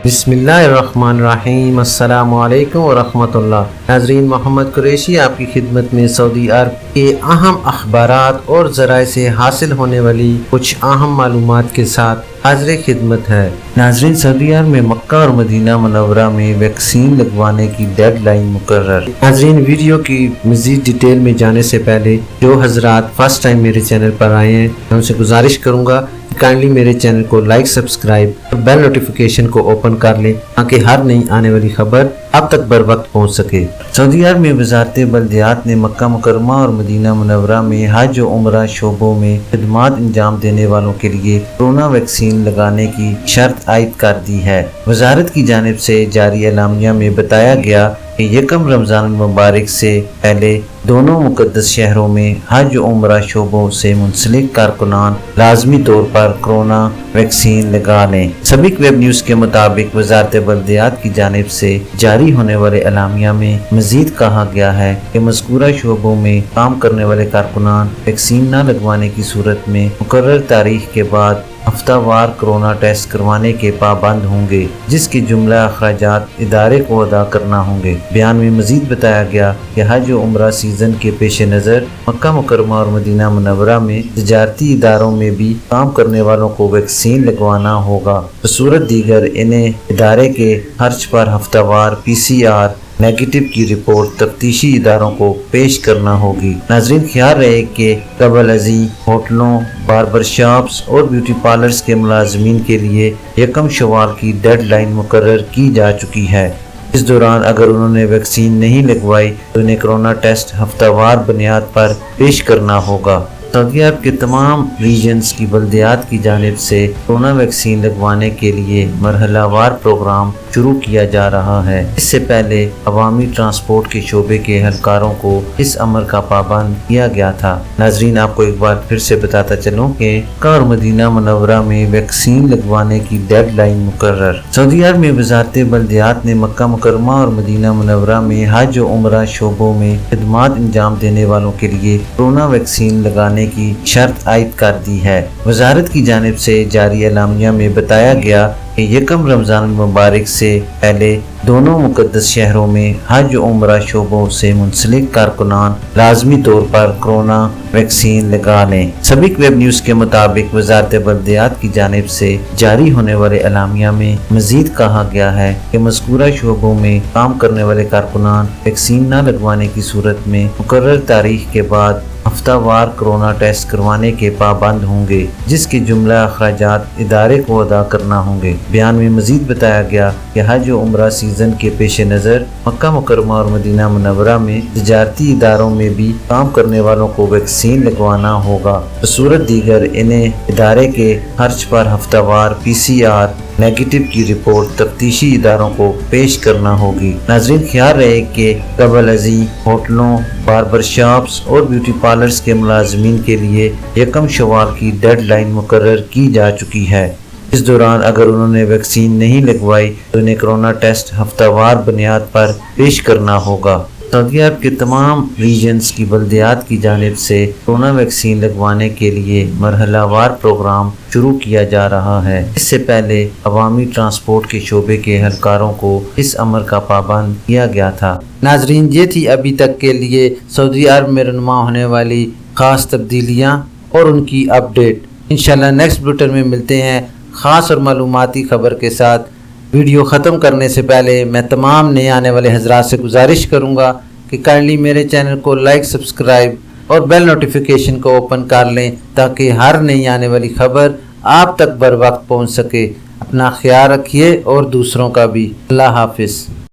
بسم اللہ الرحمن الرحیم۔ السلام علیکم ورحمۃ اللہ۔ ناظرین، محمد قریشی آپ کی خدمت میں سعودی عرب کے اہم اخبارات اور ذرائع سے حاصل ہونے والی کچھ اہم معلومات کے ساتھ حاضر خدمت ہے۔ ناظرین، سعودی عرب میں مکہ اور مدینہ منورہ میں ویکسین لگوانے کی ڈیڈ لائن مقرر۔ ناظرین، ویڈیو کی مزید ڈیٹیل میں جانے سے پہلے جو حضرات فرسٹ ٹائم میرے چینل پر آئے ہیں، میں ان سے گزارش کروں گا کائنڈلی میرے چینل کو لائک، سبسکرائب اور بیل نوٹیفیکیشن کو اوپن کر لیں تاکہ ہر نئی آنے والی خبر اب تک بر وقت پہنچ سکے۔ سعودی عرب میں وزارت بلدیات نے مکہ مکرمہ اور مدینہ منورہ میں حج و عمرہ شعبوں میں خدمات انجام دینے والوں کے لیے کورونا ویکسین لگانے کی شرط عائد کر دی ہے۔ وزارت کی جانب سے جاری اعلامیہ میں بتایا گیا کہ یکم رمضان المبارک سے پہلے دونوں مقدس شہروں میں حج و عمرہ شعبوں سے منسلک کارکنان لازمی طور پر کورونا ویکسین لگا لیں۔ سابق ویب نیوز کے مطابق وزارت بلدیات کی جانب سے جاری ہونے والے اعلامیہ میں مزید کہا گیا ہے کہ مذکورہ شعبوں میں کام کرنے والے کارکنان ویکسین نہ لگوانے کی صورت میں مقرر تاریخ کے بعد ہفتہ وار کورونا ٹیسٹ کروانے کے پابند ہوں گے، جس کے جملہ اخراجات ادارے کو ادا کرنا ہوں گے۔ بیان میں مزید بتایا گیا کہ حج و عمرہ سیزن کے پیش نظر مکہ مکرمہ اور مدینہ منورہ میں تجارتی اداروں میں بھی کام کرنے والوں کو ویکسین لگوانا ہوگا۔ بصورت دیگر انہیں ادارے کے خرچ پر ہفتہ وار PCR نیگیٹو کی رپورٹ تفتیشی اداروں کو پیش کرنا ہوگی۔ ناظرین، خیال رہے کہ قبل ازیں ہوٹلوں، باربر شاپس اور بیوٹی پارلرز کے ملازمین کے لیے یکم شوال کی ڈیڈ لائن مقرر کی جا چکی ہے۔ اس دوران اگر انہوں نے ویکسین نہیں لگوائی تو انہیں کورونا ٹیسٹ ہفتہ وار بنیاد پر پیش کرنا ہوگا۔ سعودی عرب کے تمام ریجنز کی بلدیات کی جانب سے کورونا ویکسین لگوانے کے لیے مرحلہ وار پروگرام شروع کیا جا رہا ہے۔ اس سے پہلے عوامی ٹرانسپورٹ کے شعبے کے اہلکاروں کو اس امر کا پابند کیا گیا تھا۔ ناظرین، آپ کو ایک بار پھر سے بتاتا چلوں کہ مکہ اور مدینہ منورہ میں ویکسین لگوانے کی ڈیڈ لائن مقرر۔ سعودی عرب میں وزارت بلدیات نے مکہ مکرمہ اور مدینہ منورہ میں حج و عمرہ شعبوں میں خدمات انجام دینے والوں کے لیے کورونا ویکسین لگانے کی شرط عائد کر دی ہے۔ وزارت کی جانب سے جاری اعلامیہ میں بتایا گیا کہ یکم رمضان المبارک سے پہلے دونوں مقدس شہروں میں حج و عمرہ شعبوں سے منسلک کارکنان لازمی طور پر کورونا ویکسین لگا لیں۔ سابق ویب نیوز کے مطابق وزارت بلدیات کی جانب سے جاری ہونے والے اعلامیہ میں مزید کہا گیا ہے کہ مذکورہ شعبوں میں کام کرنے والے کارکنان ویکسین نہ لگوانے کی صورت میں مقرر تاریخ کے بعد ہفتہ وار کورونا ٹیسٹ کروانے کے پابند ہوں گے، جس کے جملہ اخراجات ادارے کو ادا کرنا ہوں گے۔ بیان میں مزید بتایا گیا کہ حج و عمرہ سیزن کے پیش نظر مکہ مکرمہ اور مدینہ منورہ میں تجارتی اداروں میں بھی کام کرنے والوں کو ویکسین لگوانا ہوگا۔ بصورت دیگر انہیں ادارے کے خرچ پر ہفتہ وار PCR نیگیٹو کی رپورٹ تفتیشی اداروں کو پیش کرنا ہوگی۔ ناظرین، خیال رہے کہ قبل ازیں ہوٹلوں، باربر شاپس اور بیوٹی پارلرز کے ملازمین کے لیے یکم شوال کی ڈیڈ لائن مقرر کی جا چکی ہے۔ اس دوران اگر انہوں نے ویکسین نہیں لگوائی تو انہیں کورونا ٹیسٹ ہفتہ وار بنیاد پر پیش کرنا ہوگا۔ سعودی عرب کے تمام ریجنز کی بلدیات کی جانب سے کورونا ویکسین لگوانے کے لیے مرحلہ وار پروگرام شروع کیا جا رہا ہے۔ اس سے پہلے عوامی ٹرانسپورٹ کے شعبے کے اہلکاروں کو اس امر کا پابند کیا گیا تھا۔ ناظرین، یہ تھی ابھی تک کے لیے سعودی عرب میں رونما ہونے والی خاص تبدیلیاں اور ان کی اپڈیٹ۔ انشاءاللہ نیکسٹ بلیٹن میں ملتے ہیں خاص اور معلوماتی خبر کے ساتھ۔ ویڈیو ختم کرنے سے پہلے میں تمام نئے آنے والے حضرات سے گزارش کروں گا کہ کائنڈلی میرے چینل کو لائک، سبسکرائب اور بیل نوٹیفیکیشن کو اوپن کر لیں تاکہ ہر نئی آنے والی خبر آپ تک بر وقت پہنچ سکے۔ اپنا خیال رکھیے اور دوسروں کا بھی۔ اللہ حافظ۔